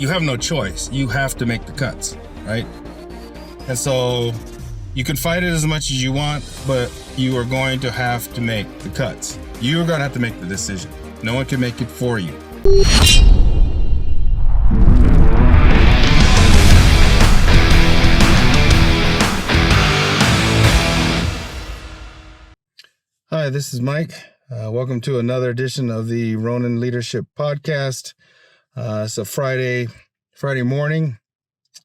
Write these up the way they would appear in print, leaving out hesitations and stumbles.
you have no choice. You have to make the cuts, right? And so you can fight it as much as you want, but you are going to have to make the cuts. You're going to have to make the decision. No one can make it for you. Hi, this is Mike. Welcome to another edition of the Ronin Leadership Podcast. It's a Friday morning.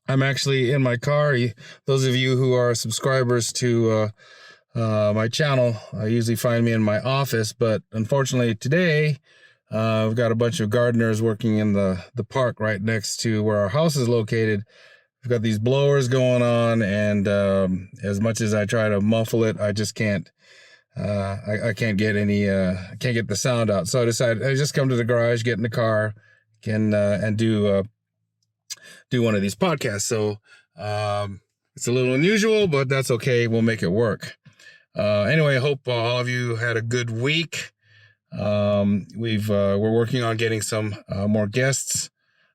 I'm actually in my car. Those of you who are subscribers to my channel usually find me in my office, but unfortunately today we've got a bunch of gardeners working in the park right next to where our house is located. We've got these blowers going on, and as much as I try to muffle it, I just can't. I can't get can't get the sound out. So I decided I just come to the garage, get in the car, and do one of these podcasts. So it's a little unusual, but that's okay. We'll make it work. Anyway, I hope all of you had a good week. We're working on getting some more guests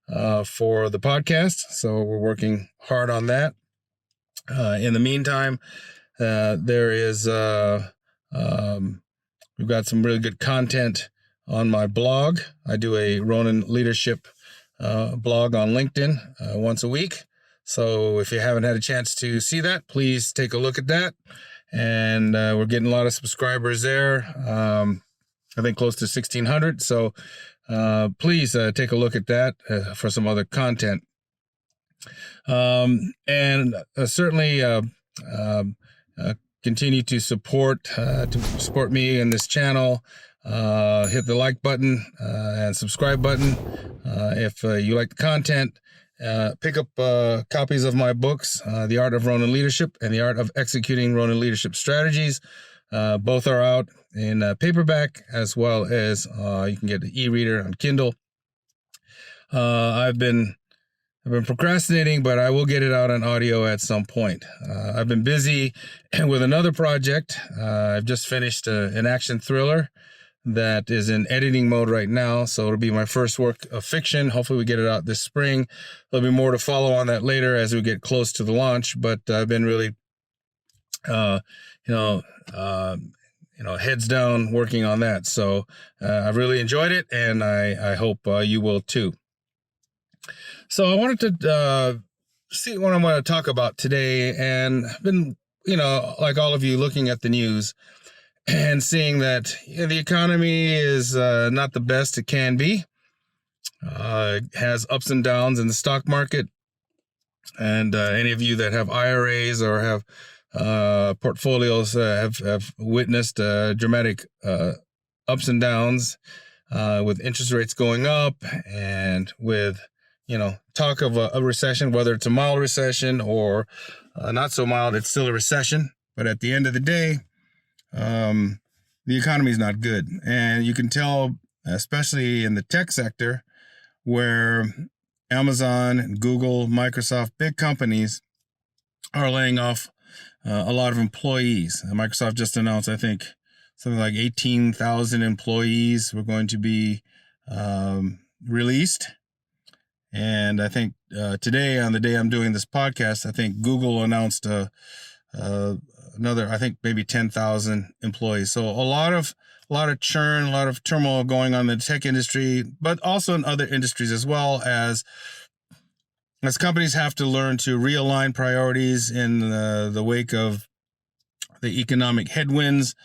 for the podcast, so we're working hard on that. In the meantime, we've got some really good content on my blog. I do a Ronin Leadership blog on LinkedIn once a week. So if you haven't had a chance to see that, please take a look at that. And we're getting a lot of subscribers there. I think close to 1,600. So please take a look at that for some other content. And certainly continue to support me in this channel. Hit the like button and subscribe button if you like the content. Pick up copies of my books, The Art of Ronin Leadership and The Art of Executing Ronin Leadership Strategies. Both are out in paperback, as well as you can get the e-reader on Kindle. I've been procrastinating, but I will get it out on audio at some point. I've been busy with another project. I've just finished an action thriller that is in editing mode right now, so it'll be my first work of fiction. Hopefully we get it out this spring. There'll be more to follow on that later as we get close to the launch, but I've been really, heads down working on that. So I've really enjoyed it, and I hope you will too. So I wanted to see what I'm going to talk about today, and I've been, like all of you, looking at the news and seeing that the economy is not the best it can be. It has ups and downs in the stock market, and any of you that have IRAs or have portfolios have witnessed dramatic ups and downs with interest rates going up, and with talk of a recession, whether it's a mild recession or not so mild, it's still a recession. But at the end of the day, the economy is not good. And you can tell, especially in the tech sector, where Amazon, Google, Microsoft, big companies are laying off a lot of employees. Microsoft just announced, I think, something like 18,000 employees were going to be released. And I think today, on the day I'm doing this podcast, I think Google announced another, I think maybe 10,000 employees. So a lot of churn, a lot of turmoil going on in the tech industry, but also in other industries as well, as companies have to learn to realign priorities in the wake of the economic headwinds,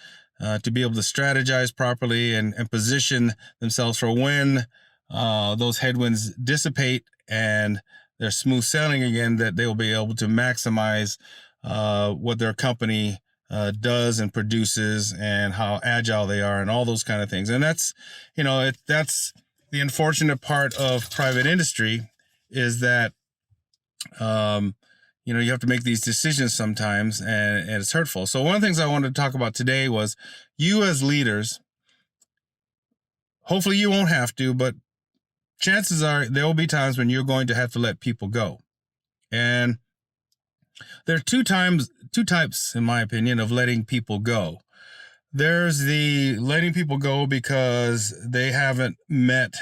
to be able to strategize properly and position themselves for when those headwinds dissipate and they're smooth sailing again, that they will be able to maximize what their company does and produces, and how agile they are, and all those kind of things. And that's, that's the unfortunate part of private industry, is that, you have to make these decisions sometimes, and it's hurtful. So one of the things I wanted to talk about today was, you as leaders, hopefully you won't have to, but chances are there will be times when you're going to have to let people go. And there are two types, in my opinion, of letting people go. There's the letting people go because they haven't met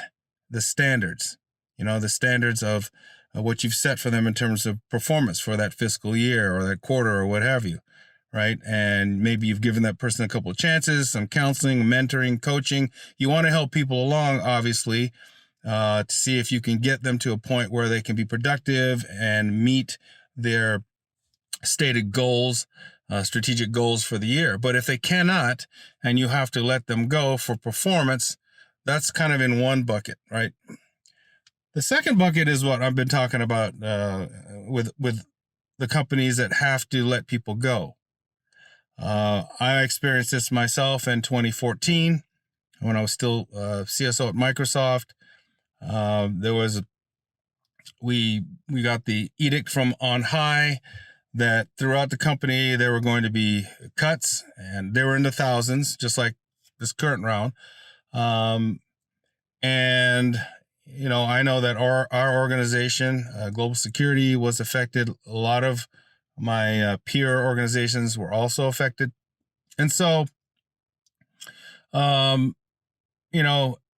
the standards. the standards of what you've set for them in terms of performance for that fiscal year or that quarter or what have you, right? And maybe you've given that person a couple of chances, some counseling, mentoring, coaching. You want to help people along, obviously, to see if you can get them to a point where they can be productive and meet their stated goals, strategic goals for the year. But if they cannot, and you have to let them go for performance, that's kind of in one bucket, right? The second bucket is what I've been talking about with the companies that have to let people go. I experienced this myself in 2014 when I was still CSO at Microsoft. We got the edict from on high that throughout the company there were going to be cuts, and they were in the thousands, just like this current round. And I know that our organization, Global Security, was affected. A lot of my peer organizations were also affected, and so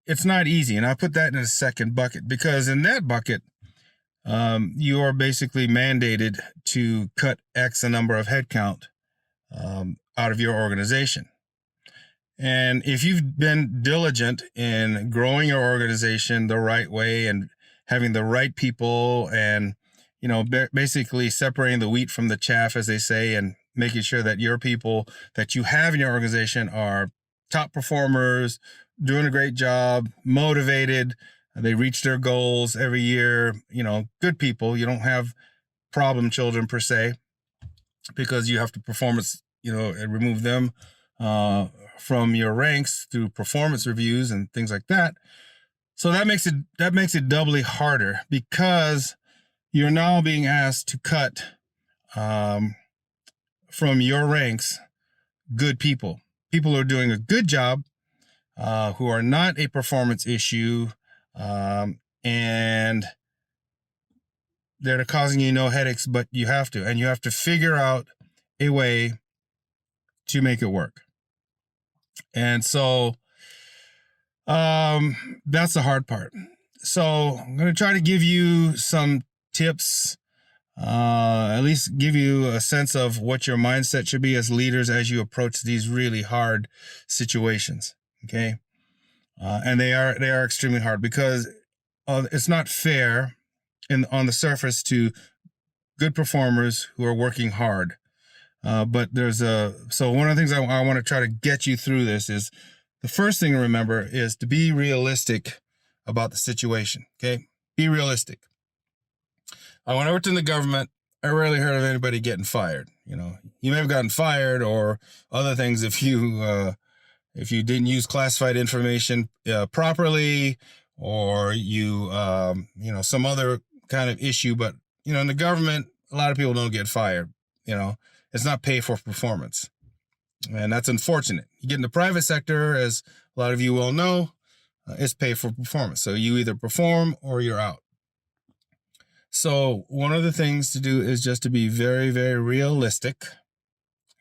it's not easy. And I put that in a second bucket because in that bucket, you are basically mandated to cut X a number of headcount out of your organization. And if you've been diligent in growing your organization the right way and having the right people and, basically separating the wheat from the chaff, as they say, and making sure that your people that you have in your organization are top performers, doing a great job, motivated, they reach their goals every year, good people. You don't have problem children per se, because you have to performance, and remove them from your ranks through performance reviews and things like that. So that makes it doubly harder, because you're now being asked to cut from your ranks good people who are doing a good job, who are not a performance issue, and they're causing you no headaches, but you have to figure out a way to make it work. And so that's the hard part. So I'm going to try to give you some tips, at least give you a sense of what your mindset should be as leaders as you approach these really hard situations. Okay. And they are extremely hard, because it's not fair on the surface to good performers who are working hard. But so one of the things I want to try to get you through this is, the first thing to remember is to be realistic about the situation. Okay. Be realistic. When I worked in the government, I rarely heard of anybody getting fired. You may have gotten fired or other things if you didn't use classified information properly, or you some other kind of issue. But in the government, a lot of people don't get fired. It's not pay for performance, and that's unfortunate. You get in the private sector, as a lot of you will know, it's pay for performance. So you either perform or you're out. So one of the things to do is just to be very, very realistic,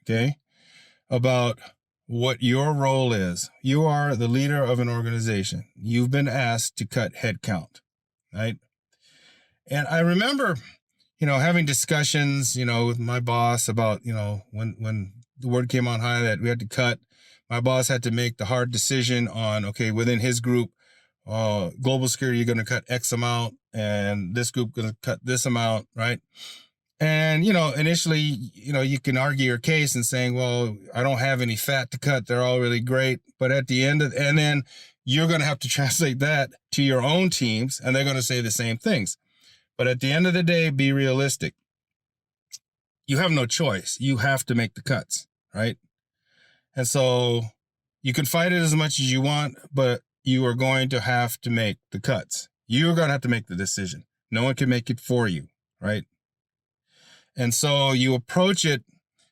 okay, about what your role is. You are the leader of an organization. You've been asked to cut headcount, right? And I remember, having discussions, with my boss about, when the word came on high that we had to cut, my boss had to make the hard decision on, okay, within his group, global security, you're going to cut X amount, and this group going to cut this amount, right? And, initially, you can argue your case and saying, well, I don't have any fat to cut. They're all really great. But at the end and then you're going to have to translate that to your own teams, and they're going to say the same things. But at the end of the day, be realistic. You have no choice. You have to make the cuts, right? And so you can fight it as much as you want, but you are going to have to make the cuts. You're going to have to make the decision. No one can make it for you, right? And so you approach it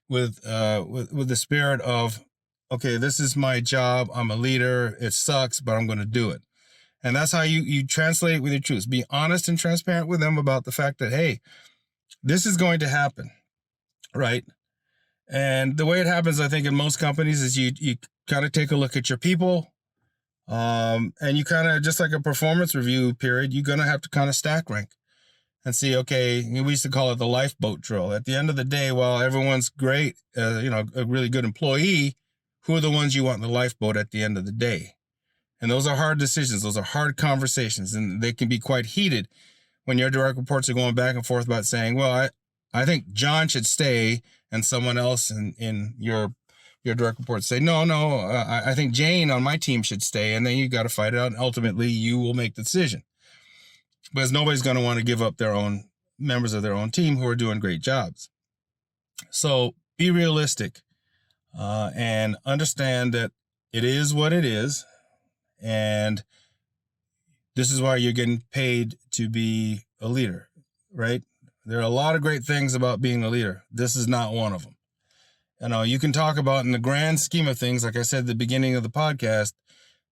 with the spirit of, okay, this is my job. I'm a leader. It sucks, but I'm going to do it. And that's how you translate it with your troops. Be honest and transparent with them about the fact that, hey, this is going to happen, right? And the way it happens, I think, in most companies is you kind of take a look at your people, And you kind of, just like a performance review period, you're going to have to kind of stack rank and see, okay, we used to call it the lifeboat drill. At the end of the day, while everyone's great, a really good employee, who are the ones you want in the lifeboat at the end of the day? And those are hard decisions. Those are hard conversations, and they can be quite heated when your direct reports are going back and forth about saying, well, I think John should stay, and someone else in your direct reports say, no, I think Jane on my team should stay, and then you got to fight it out, and ultimately you will make the decision. Because nobody's going to want to give up their own members of their own team who are doing great jobs. So be realistic and understand that it is what it is, and this is why you're getting paid to be a leader, right? There are a lot of great things about being a leader. This is not one of them. You can talk about, in the grand scheme of things, like I said at the beginning of the podcast,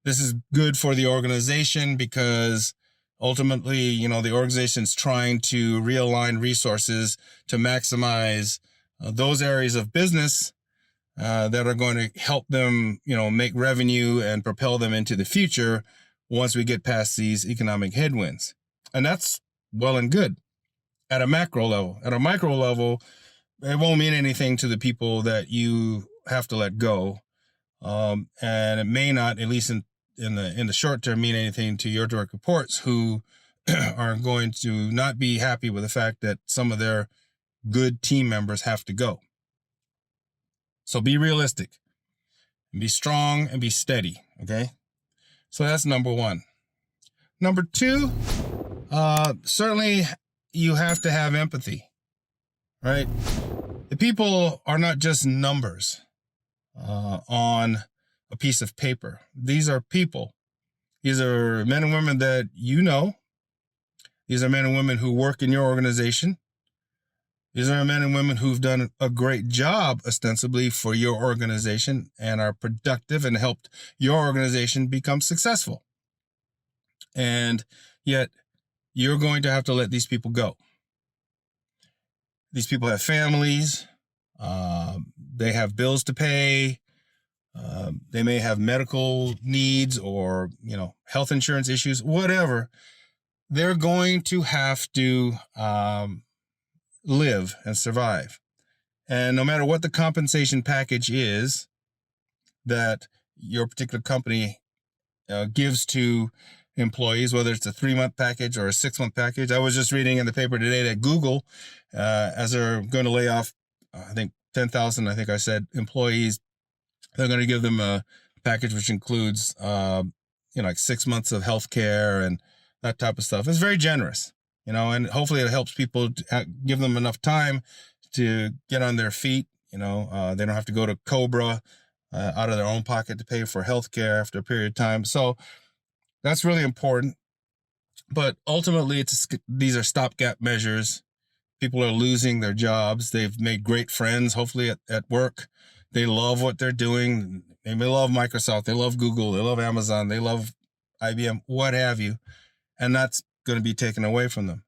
this is good for the organization because ultimately, the organization's trying to realign resources to maximize those areas of business that are going to help them, make revenue and propel them into the future once we get past these economic headwinds. And that's well and good at a macro level. At a micro level, it won't mean anything to the people that you have to let go. And it may not, at least in the short term, mean anything to your direct reports, who are going to not be happy with the fact that some of their good team members have to go. So be realistic, be strong, and be steady. Okay. So that's number one. Number two, certainly you have to have empathy, right? The people are not just numbers on a piece of paper. These are people. These are men and women that you know. These are men and women who work in your organization. These are men and women who've done a great job, ostensibly, for your organization and are productive and helped your organization become successful. And yet, you're going to have to let these people go. These people have families. They have bills to pay. They may have medical needs or, health insurance issues, whatever. They're going to have to live and survive. And no matter what the compensation package is that your particular company gives to employees, whether it's a 3-month package or a 6-month package. I was just reading in the paper today that Google, as they're going to lay off, I think 10,000, I think I said, employees, they're going to give them a package which includes, like 6 months of health care and that type of stuff. It's very generous, and hopefully it helps people give them enough time to get on their feet. They don't have to go to Cobra out of their own pocket to pay for health care after a period of time. So that's really important. But ultimately, these are stopgap measures. People are losing their jobs. They've made great friends, hopefully, at work. They love what they're doing. They may love Microsoft. They love Google. They love Amazon. They love IBM, what have you. And that's going to be taken away from them.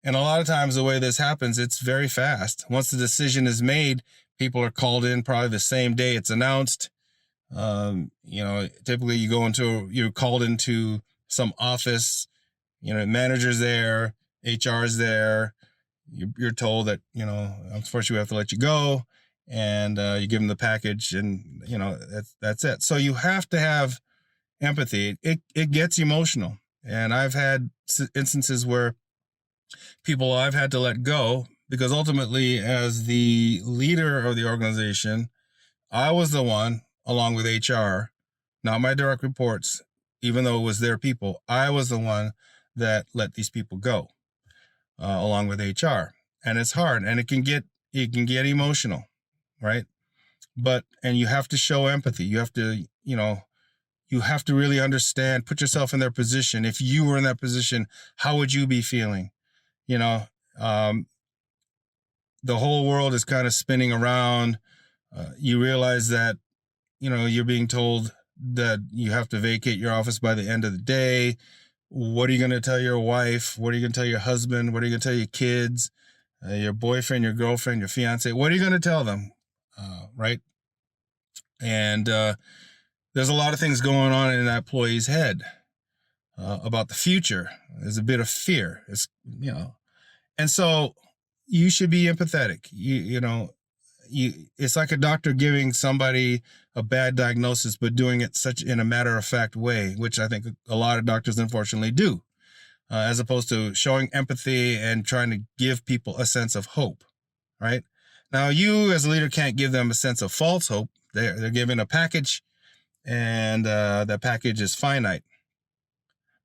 And a lot of times the way this happens, it's very fast. Once the decision is made, people are called in probably the same day it's announced. Typically you're called into some office, manager's there, HR's there. You're told that, unfortunately we have to let you go, and you give them the package, and, that's it. So you have to have empathy. It gets emotional. And I've had instances where people I've had to let go because ultimately, as the leader of the organization, I was the one, along with HR, not my direct reports, even though it was their people, I was the one that let these people go, along with HR. And it's hard, and it can get emotional, right? And you have to show empathy. You have to, you have to really understand, put yourself in their position. If you were in that position, how would you be feeling? The whole world is kind of spinning around. You realize that, you're being told that you have to vacate your office by the end of the day. What are you going to tell your wife? What are you going to tell your husband? What are you going to tell your kids, your boyfriend, your girlfriend, your fiance? What are you going to tell them? Right? And there's a lot of things going on in that employee's head about the future. There's a bit of fear. And so you should be empathetic. It's like a doctor giving somebody a bad diagnosis, but doing it in a matter-of-fact way, which I think a lot of doctors unfortunately do, as opposed to showing empathy and trying to give people a sense of hope, right? Now, you as a leader can't give them a sense of false hope. They're given a package, and that package is finite.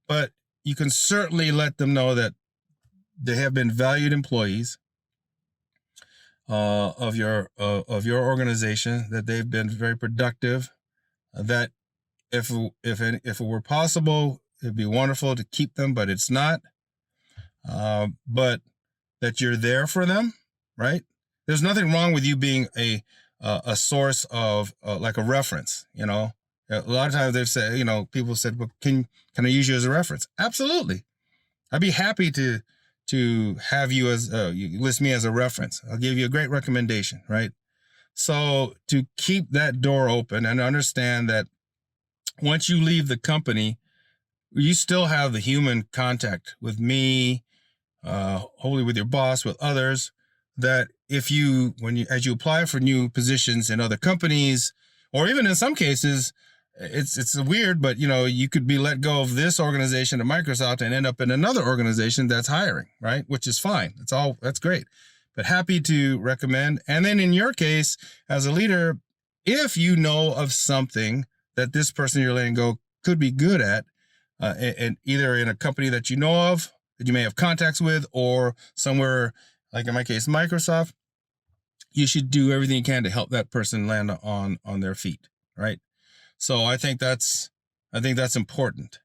But you can certainly let them know that they have been valued employees of your organization, that they've been very productive, that if it were possible, it'd be wonderful to keep them, but it's not. But that you're there for them, right? There's nothing wrong with you being a source of like a reference. A lot of times they've said, people said, well, can I use you as a reference? Absolutely. I'd be happy to have you as you list me as a reference. I'll give you a great recommendation, right? So to keep that door open and understand that once you leave the company, you still have the human contact with me, hopefully with your boss, with others, that as you apply for new positions in other companies, or even in some cases, it's weird, but you could be let go of this organization at Microsoft and end up in another organization that's hiring, right? Which is fine. That's great. But happy to recommend. And then in your case, as a leader, if you know of something that this person you're letting go could be good at, and either in a company that you know of, that you may have contacts with, or somewhere, like in my case, Microsoft, you should do everything you can to help that person land on their feet, right? So I think that's important,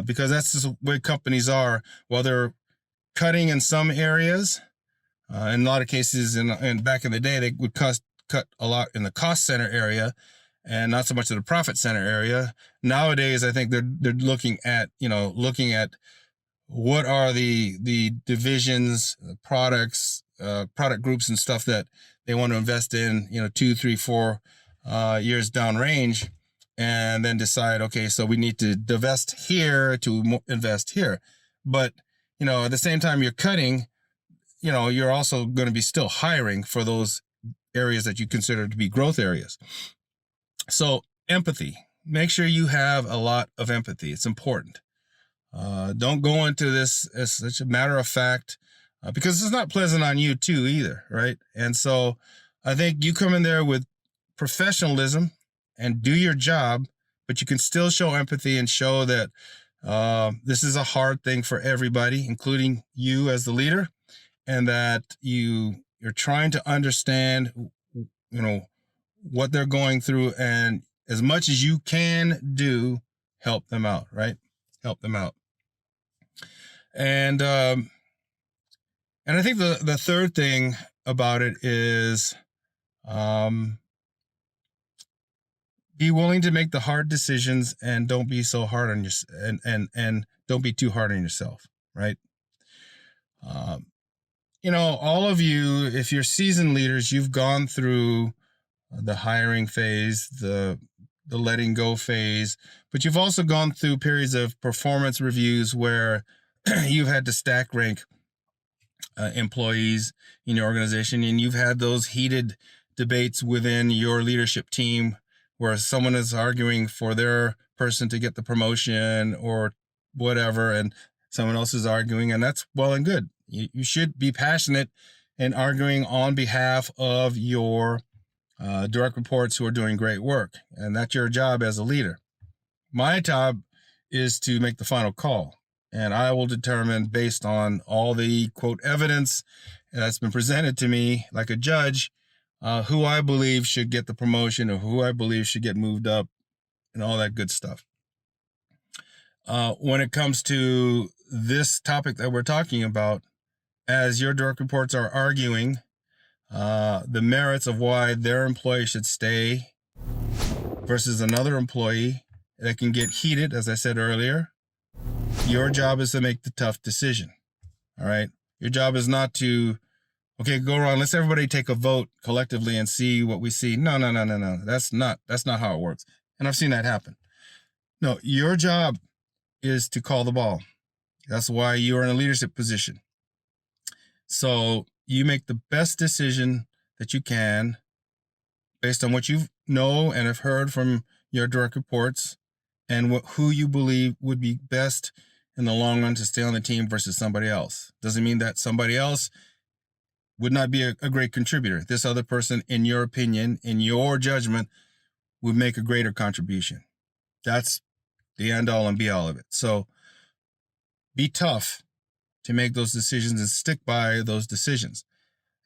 because that's just the way companies are. While they're cutting in some areas, in a lot of cases, and back in the day, they would cut a lot in the cost center area, and not so much in the profit center area. Nowadays, I think they're looking at what are the divisions, products, product groups, and stuff that they want to invest in, 2, 3, 4 years downrange, and then decide, okay, so we need to divest here to invest here. But, at the same time you're cutting, you're also going to be still hiring for those areas that you consider to be growth areas. So empathy, make sure you have a lot of empathy. It's important. Don't go into this as such a matter of fact, because it's not pleasant on you too either, right? And so I think you come in there with professionalism and do your job, but you can still show empathy and show that this is a hard thing for everybody, including you as the leader, and that you're trying to understand, what they're going through, and as much as you can do, help them out, right? Help them out. And I think the third thing about it is, be willing to make the hard decisions, and don't be so hard on and don't be too hard on yourself, right? All of you, if you're seasoned leaders, you've gone through the hiring phase, the letting go phase, but you've also gone through periods of performance reviews where you've had to stack rank employees in your organization, and you've had those heated debates within your leadership team where someone is arguing for their person to get the promotion or whatever, and someone else is arguing, and that's well and good. You should be passionate and arguing on behalf of your direct reports who are doing great work, and that's your job as a leader. My job is to make the final call, and I will determine, based on all the quote evidence that's been presented to me like a judge, who I believe should get the promotion or who I believe should get moved up, and all that good stuff. When it comes to this topic that we're talking about, as your direct reports are arguing the merits of why their employee should stay versus another employee, that can get heated, as I said earlier, your job is to make the tough decision. All right. Your job is not to, okay, go around, let's everybody take a vote collectively and see what we see. No. That's not how it works. And I've seen that happen. No, your job is to call the ball. That's why you're in a leadership position. So you make the best decision that you can based on what you know and have heard from your direct reports and who you believe would be best in the long run to stay on the team versus somebody else. Doesn't mean that somebody else would not be a great contributor. This other person, in your opinion, in your judgment, would make a greater contribution. That's the end all and be all of it. So be tough to make those decisions and stick by those decisions.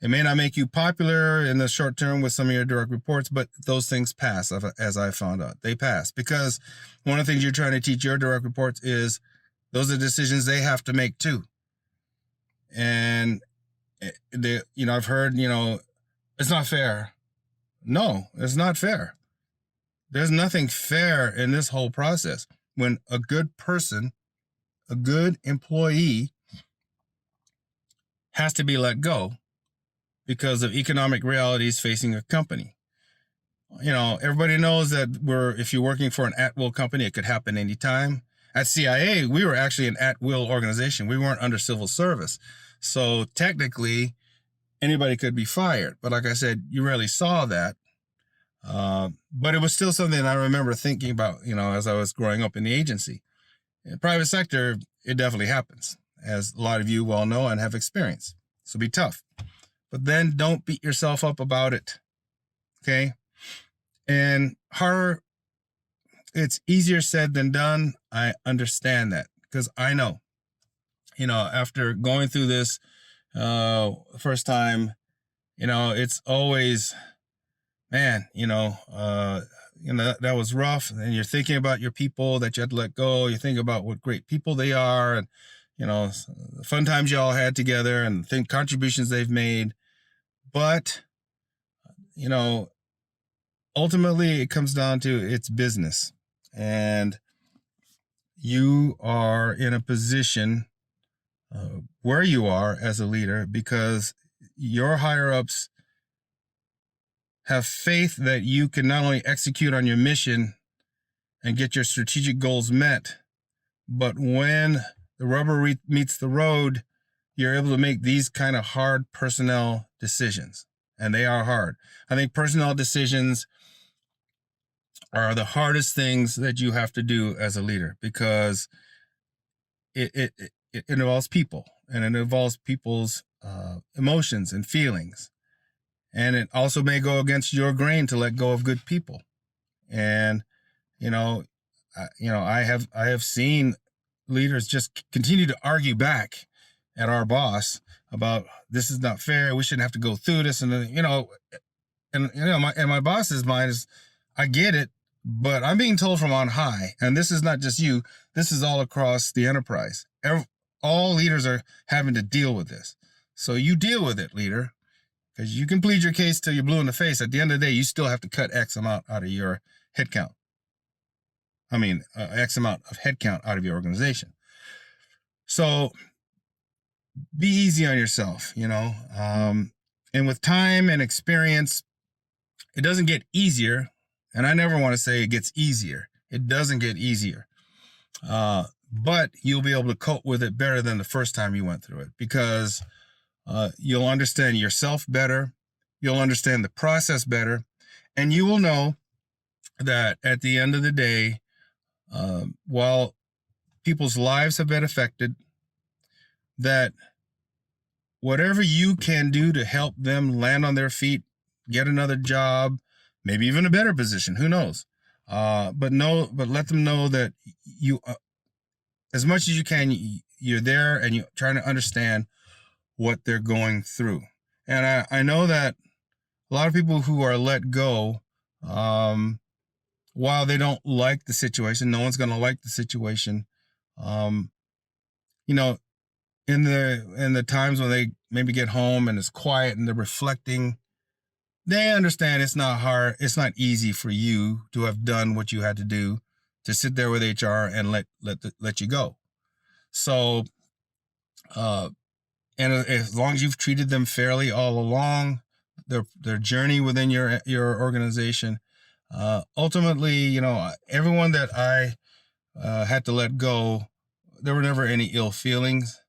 It may not make you popular in the short term with some of your direct reports, but those things pass, as I found out. They pass because one of the things you're trying to teach your direct reports is those are decisions they have to make too. And I've heard, it's not fair. No, it's not fair. There's nothing fair in this whole process. When a good person, a good employee has to be let go because of economic realities facing a company. Everybody knows that if you're working for an at-will company, it could happen anytime. At CIA, we were actually an at-will organization. We weren't under civil service. So technically, anybody could be fired. But like I said, you rarely saw that. But it was still something I remember thinking about, as I was growing up in the agency. In the private sector, it definitely happens, as a lot of you well know and have experienced. So be tough. But then don't beat yourself up about it. Okay? And it's easier said than done. I understand that because I know, after going through this first time, it's always, man, that was rough. And you're thinking about your people that you had to let go. You think about what great people they are and, the fun times y'all had together and think contributions they've made. But, ultimately it comes down to it's business. And you are in a position where you are as a leader because your higher ups have faith that you can not only execute on your mission and get your strategic goals met, but when the rubber meets the road, you're able to make these kind of hard personnel decisions. And they are hard. I think personnel decisions are the hardest things that you have to do as a leader because it involves people and it involves people's emotions and feelings. And it also may go against your grain to let go of good people. And, I have seen leaders just continue to argue back at our boss about this is not fair. We shouldn't have to go through this. And, my boss's mind is, I get it, but I'm being told from on high, and this is not just you, this is all across the enterprise. All leaders are having to deal with this. So you deal with it, leader, because you can plead your case till you're blue in the face. At the end of the day, you still have to cut X amount out of your headcount. X amount of headcount out of your organization. So be easy on yourself, and with time and experience, it doesn't get easier. And I never want to say it gets easier. It doesn't get easier. But you'll be able to cope with it better than the first time you went through it because you'll understand yourself better. You'll understand the process better. And you will know that at the end of the day, while people's lives have been affected, that whatever you can do to help them land on their feet, get another job, maybe even a better position, who knows? But let them know that you, as much as you can, you're there and you're trying to understand what they're going through. And I know that a lot of people who are let go, while they don't like the situation, no one's going to like the situation. In the times when they maybe get home and it's quiet and they're reflecting, they understand it's not hard. It's not easy for you to have done what you had to do to sit there with HR and let you go. So, and as long as you've treated them fairly all along, their journey within your organization, Ultimately, everyone that I had to let go, there were never any ill feelings.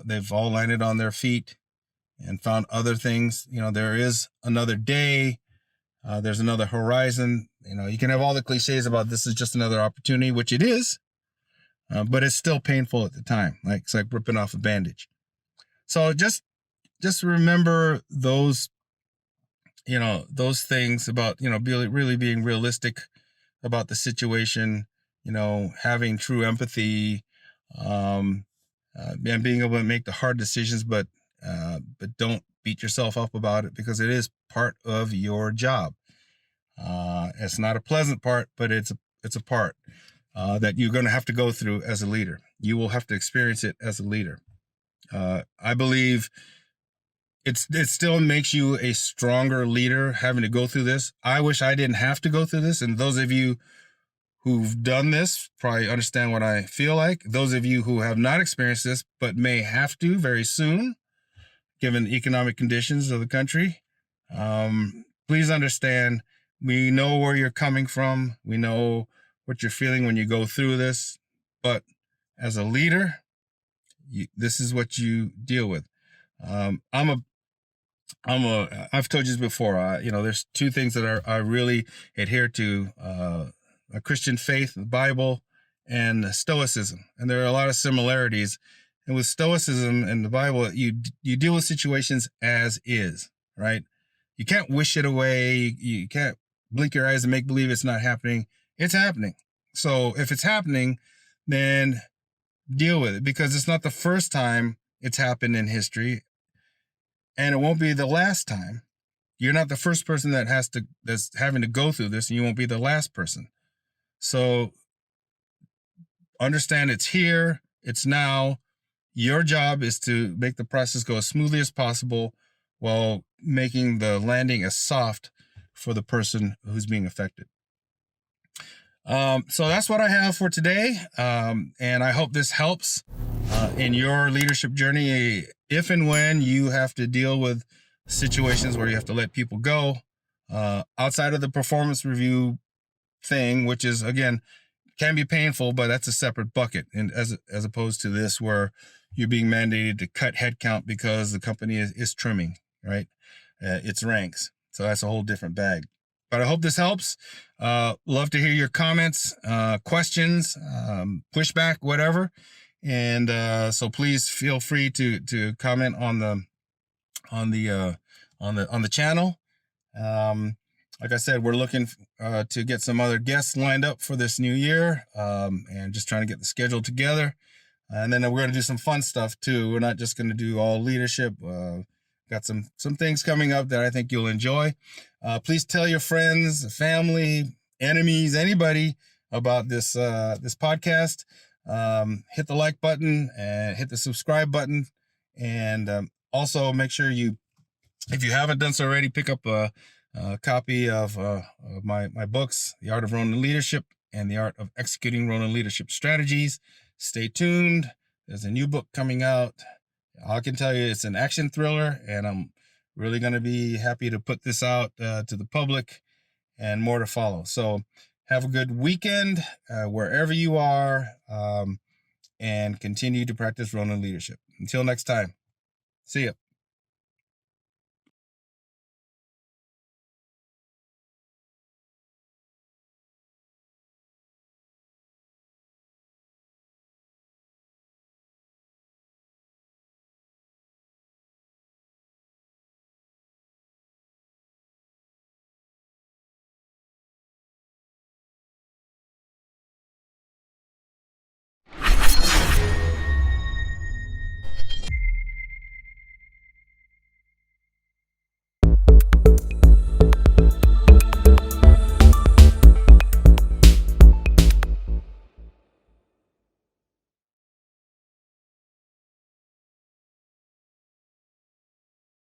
They've all landed on their feet and found other things. There is another day. There's another horizon. You can have all the cliches about this is just another opportunity, which it is, but it's still painful at the time. It's like ripping off a bandage. So just remember those things about, really being realistic about the situation, having true empathy, and being able to make the hard decisions, but don't beat yourself up about it, because it is part of your job. It's not a pleasant part, but it's a part that you're going to have to go through as a leader. You will have to experience it as a leader. I believe it still makes you a stronger leader having to go through this. I wish I didn't have to go through this. And those of you who've done this probably understand what I feel like. Those of you who have not experienced this, but may have to very soon, given the economic conditions of the country, please understand, we know where you're coming from. We know what you're feeling when you go through this. But as a leader, this is what you deal with. I've told you this before. There's two things that I really adhere to: a Christian faith, the Bible, and Stoicism. And there are a lot of similarities. And with Stoicism and the Bible, you deal with situations as is, right? You can't wish it away. You can't blink your eyes and make believe it's not happening. It's happening. So if it's happening, then deal with it, because it's not the first time it's happened in history. And it won't be the last time. You're not the first person that's having to go through this, and you won't be the last person. So understand it's here, it's now. Your job is to make the process go as smoothly as possible while making the landing as soft for the person who's being affected. So that's what I have for today. And I hope this helps in your leadership journey, if and when you have to deal with situations where you have to let people go, outside of the performance review thing, which is, again, can be painful, but that's a separate bucket. And as opposed to this, where you're being mandated to cut headcount because the company is trimming, right? Its ranks. So that's a whole different bag. But I hope this helps. Love to hear your comments, questions, pushback, whatever. And so please feel free to comment on the channel. Like I said, we're looking to get some other guests lined up for this new year, and just trying to get the schedule together. And then we're going to do some fun stuff too. We're not just going to do all leadership. Got some things coming up that I think you'll enjoy. Please tell your friends, family, enemies, anybody about this podcast. Hit the like button and hit the subscribe button, and also make sure if you haven't done so already, pick up a copy of my books, The Art of Ronin Leadership and The Art of Executing Ronin Leadership Strategies. Stay tuned. There's a new book coming out. I can tell you it's an action thriller, and I'm really going to be happy to put this out to the public, and more to follow. So have a good weekend wherever you are, and continue to practice Ronin leadership. Until next time, see ya.